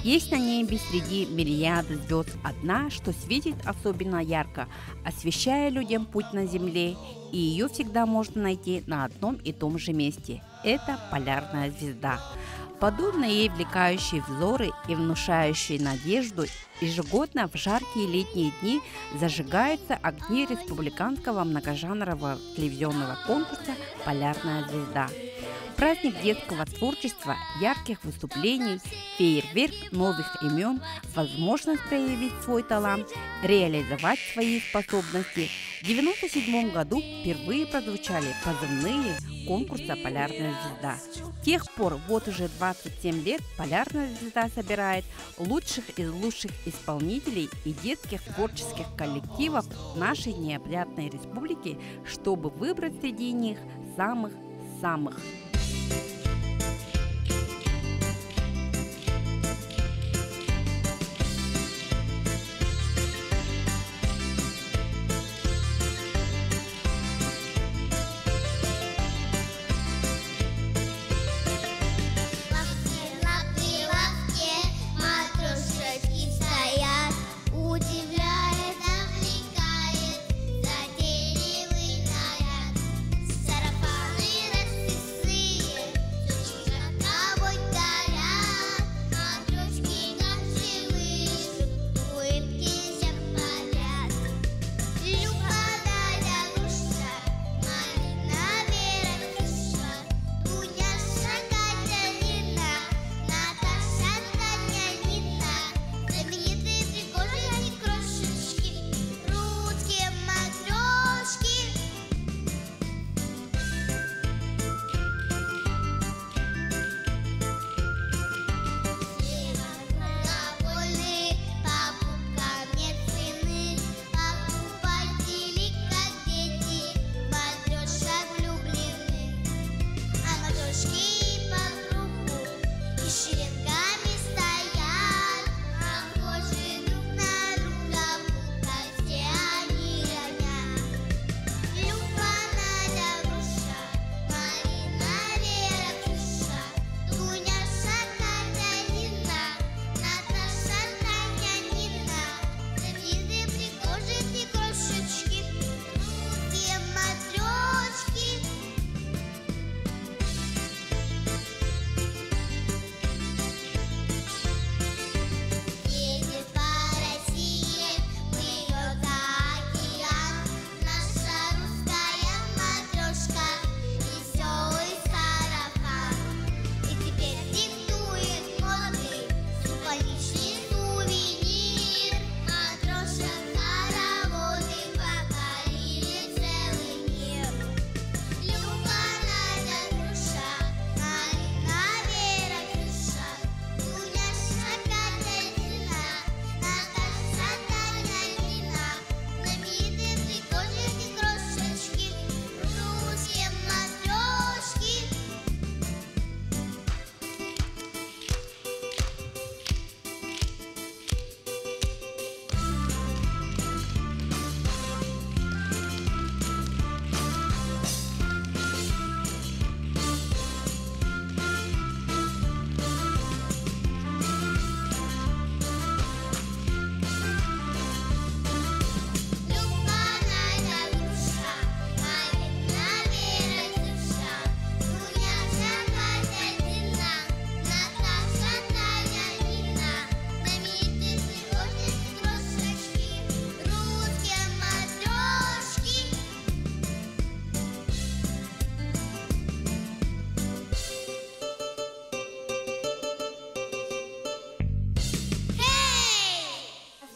Есть на небе среди мириады звезд одна, что светит особенно ярко, освещая людям путь на земле, и ее всегда можно найти на одном и том же месте. Это полярная звезда. Подобно ей влекающие взоры и внушающие надежду, ежегодно в жаркие летние дни зажигаются огни республиканского многожанрового телевизионного конкурса «Полярная звезда». Праздник детского творчества, ярких выступлений, фейерверк новых имен, возможность проявить свой талант, реализовать свои способности. В 1997 году впервые прозвучали позывные конкурса «Полярная звезда». С тех пор, вот уже 27 лет, «Полярная звезда» собирает лучших из лучших исполнителей и детских творческих коллективов нашей необъятной республики, чтобы выбрать среди них самых-самых.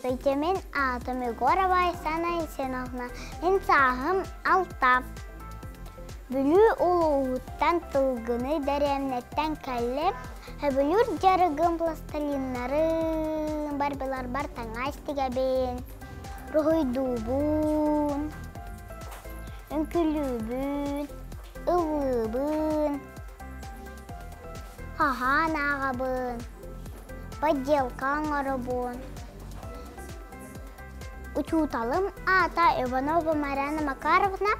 Здравствуйте, мен атым Егорова Айсана Исеновна. Мен сағым Алтап. Бүлі олуғыттан тылғыны дәрәмнеттен кәліп, бүлір жарығын пластилинларын барбилар бар таңа істігәбен, рұғыйдубын, үнкілубін, ұлыбын, хахан ағабын, подделкаң арабын. Учуталым ата Иванова Марьяна Макаровна.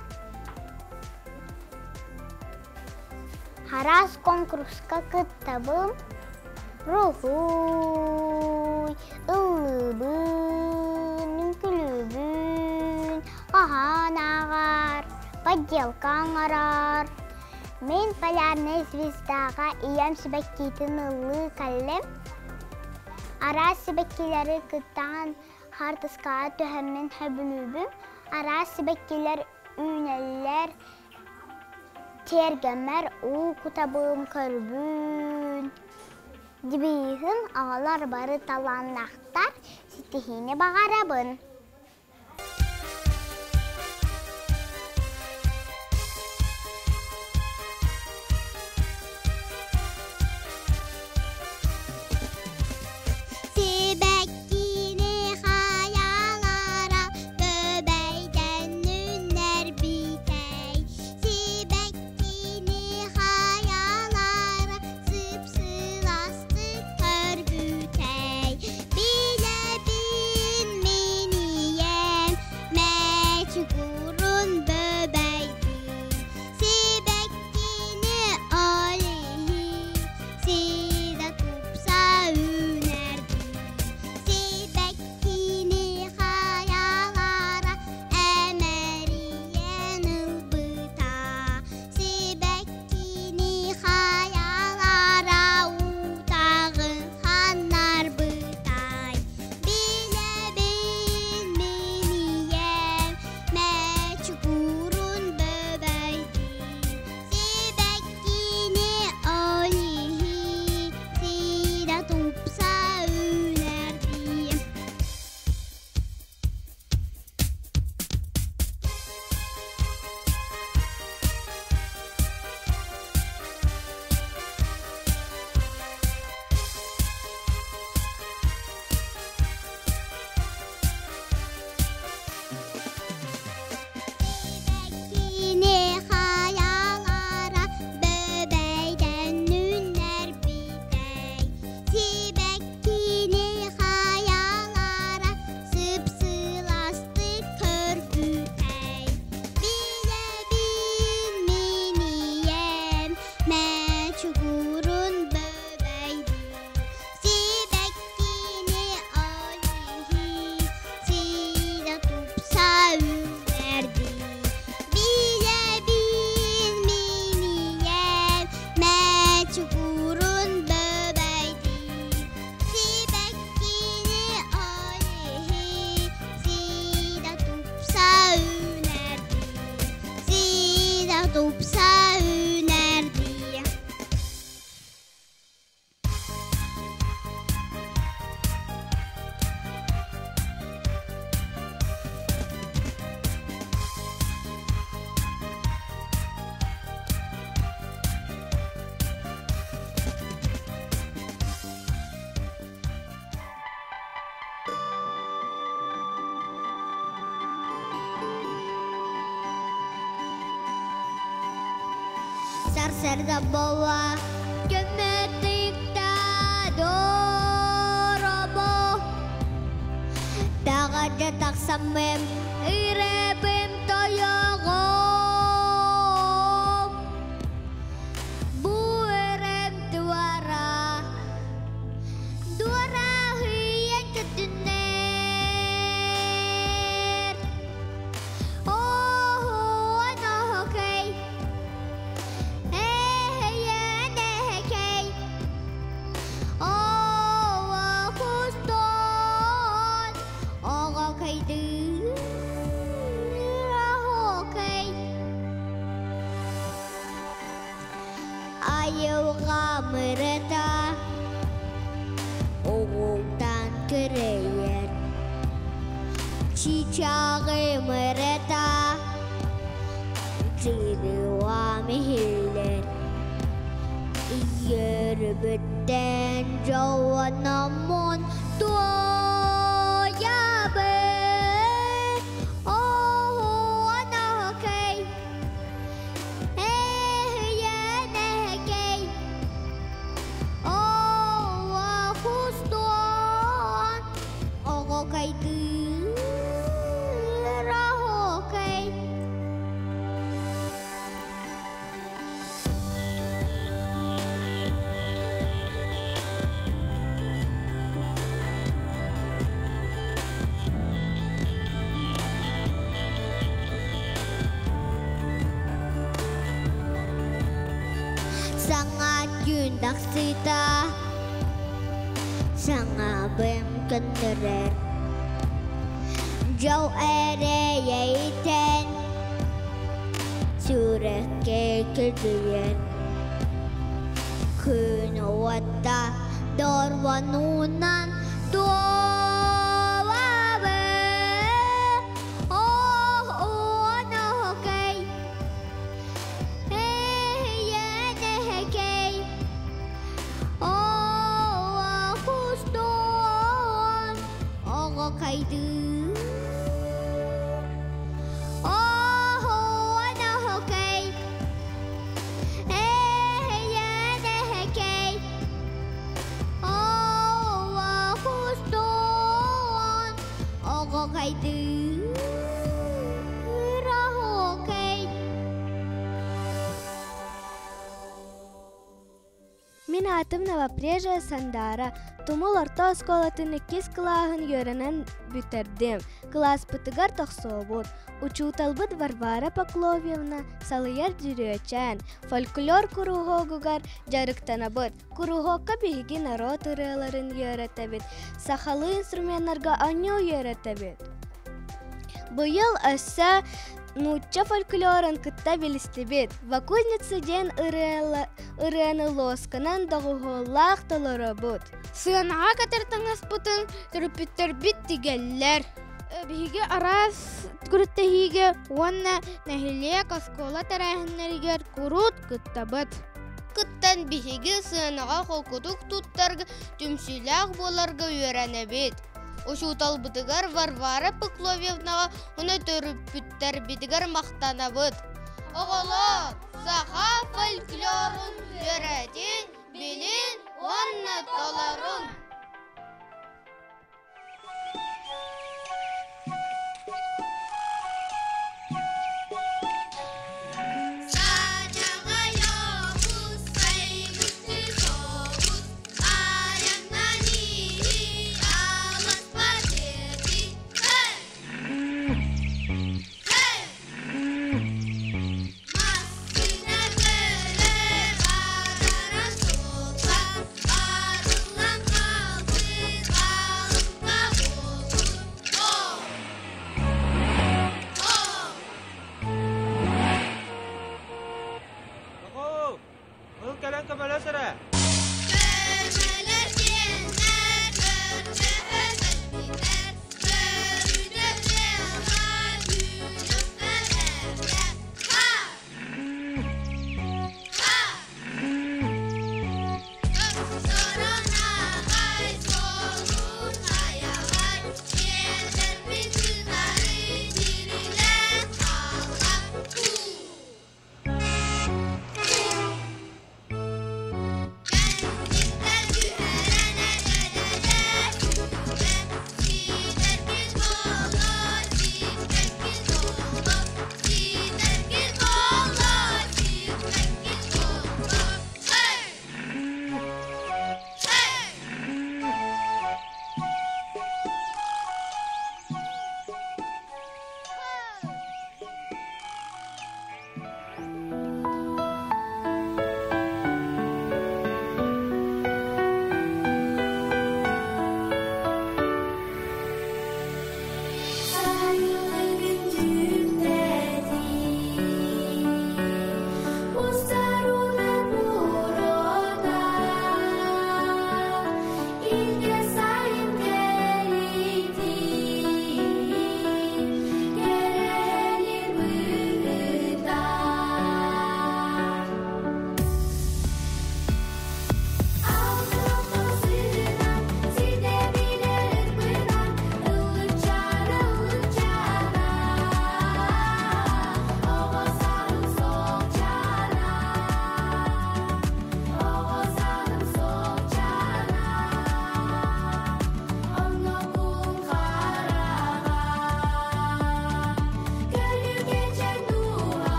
Харас конкурска кыттабым. Ruhuy, ылыбын, күлүбүн, кахан агар, подделка аңарар. Мен полярная звездага иям себеккейтин ылы каллем. Ара себеккелери кыттан хартыска төһөммен хөбүлүбүм. Ара себеккелер үнеллер, тергемер у кутабым көрбүн. Дибейхин ağalar бары таланнақтар, сетихини бағарабын. Sarda bova gömetikte dorobo Dağada taksamem irebim toyogom Bu erem duara hiyen tediner Oh, ano okay Ayaw kamereta Ogutan kereyen Çiçağı mereta Çiğdiwa mihiller Yer bitten Jawanamon Tuoyabe Oh, ano okay maksita sangabem kenderer jau ere yaiten surek kekeduyen kuno wata dorwanunan doabe oh no okay yeah okay oh gusto oh kaidu Min adım Navapreja Sandara. Tumul orta oskolatın 2 klahın yörenen bitirdim. Klas bitigar toxsobut. Учуталбыт Варвара Покловьевна салыяр жүрөчен. Фольклор куругогугар жарыктанабыт. Куругокка биги народ ырыларын йөрөтөбүт. Сахалы инструментларга аньо йөрөтөбүт. Быйыл өссө нучча фольклорын кытта билистебит. Вакульница ден ырыны лосканан дагуголлах толоробут. Сыанаға катартаңас бұтын түріпіттер бит дегеллер. Биге арас күріттәхиге онна нәхилек оскола тәрәхіннәрігер күрут кыттабыт. Кыттан биге сыанаға холкутук туттарғы түмсіләқ боларға үйрәнәбет. Ошутал бұтығар Варвара Покловьевнаға оны түріпіттер бітігер мақтанабыт. Оғылы, Саха фольклорын үйрәтен білін онна толарын. Hey!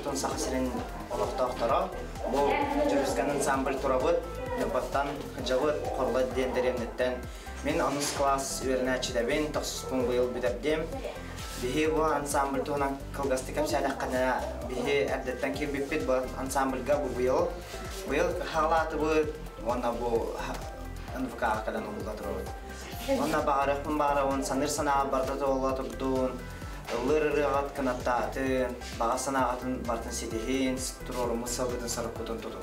Антон Сахасерин Олохтахтара, Бо Джурискан ансамбль Турабут, Небаттан, Джавут, Хорлад Дендеренеттен, Мен анус класс Верначидабен, Тахсуспун Вил Бидабдем, Бихе бу ансамбль Тунан Калгастикам Садахкана, Бихе Аддеттан Кирбипит, Бо ансамбль Габу Вил Халат Вуд, Вана Бо НВК Калан Улатрод. Вана Барах Мбара, Ван Санирсана, Бардато Улатрдун, Лырырыгат Канататы, Багасанагатын Бартан Сидихин, Строр Мусагатын Саракутун Тутун.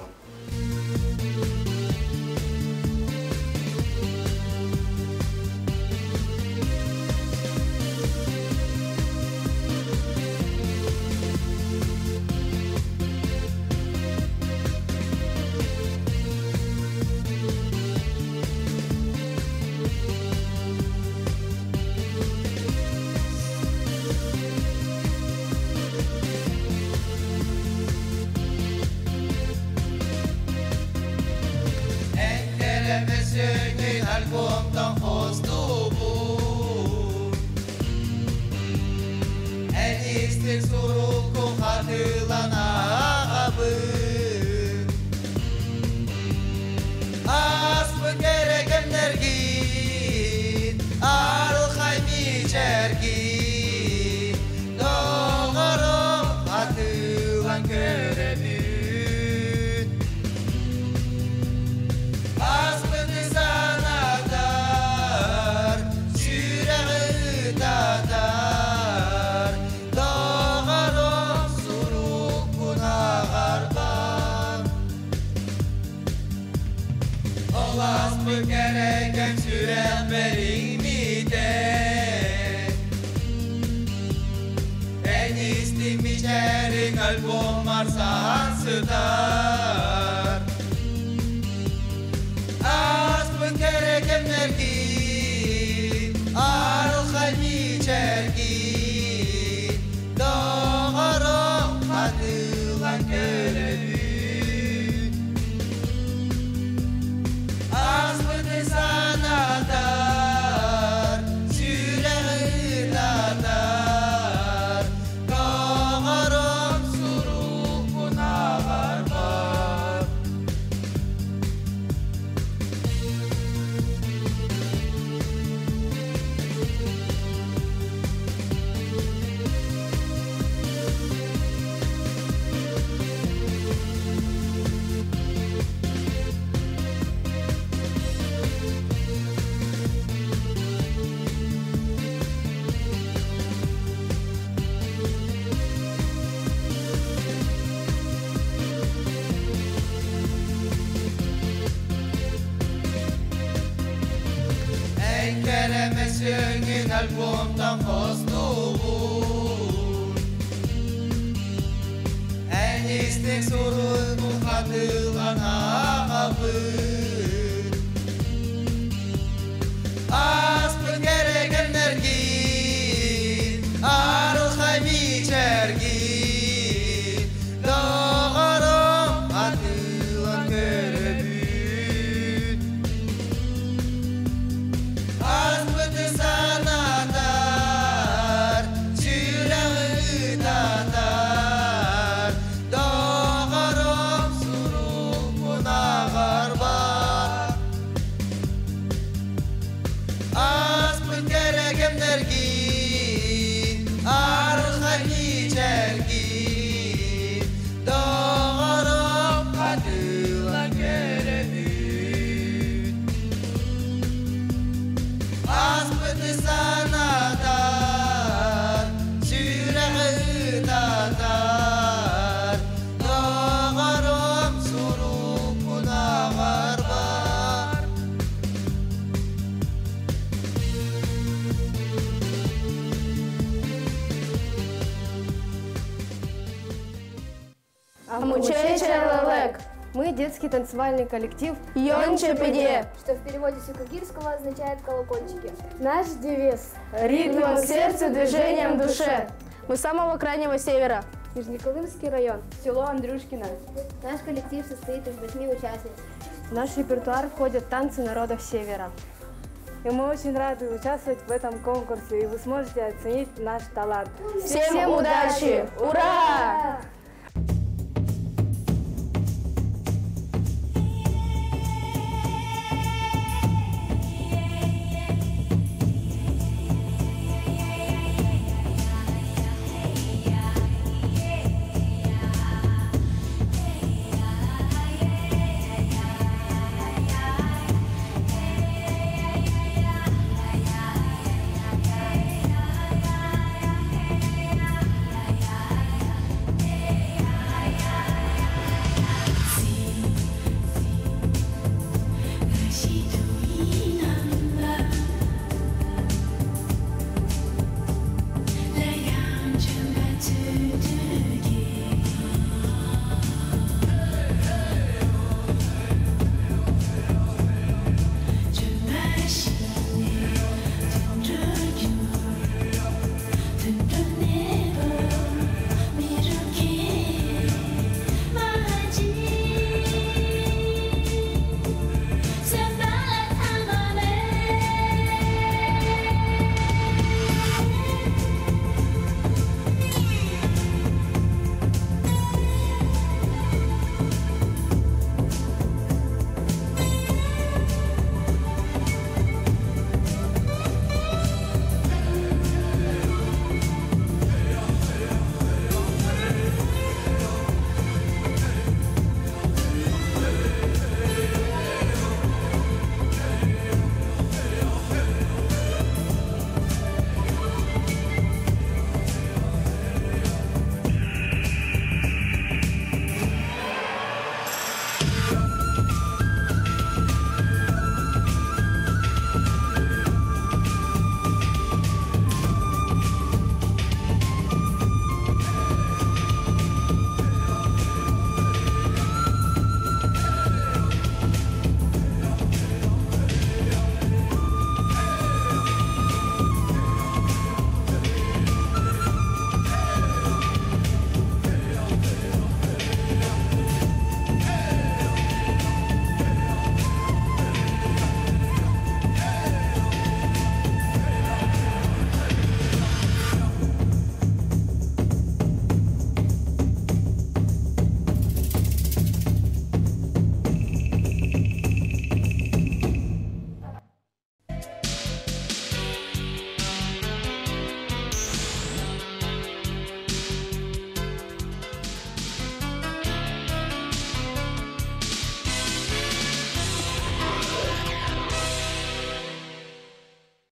Мы детский танцевальный коллектив «Йончепеде», что в переводе с юкагирского означает «колокольчики». Наш девиз – ритмом в сердце, движением в душе. Мы с самого крайнего севера. Нижнеколымский район, село Андрюшкино. Наш коллектив состоит из 8 участниц. В наш репертуар входят танцы народов севера. И мы очень рады участвовать в этом конкурсе, и вы сможете оценить наш талант. Всем удачи! Ура!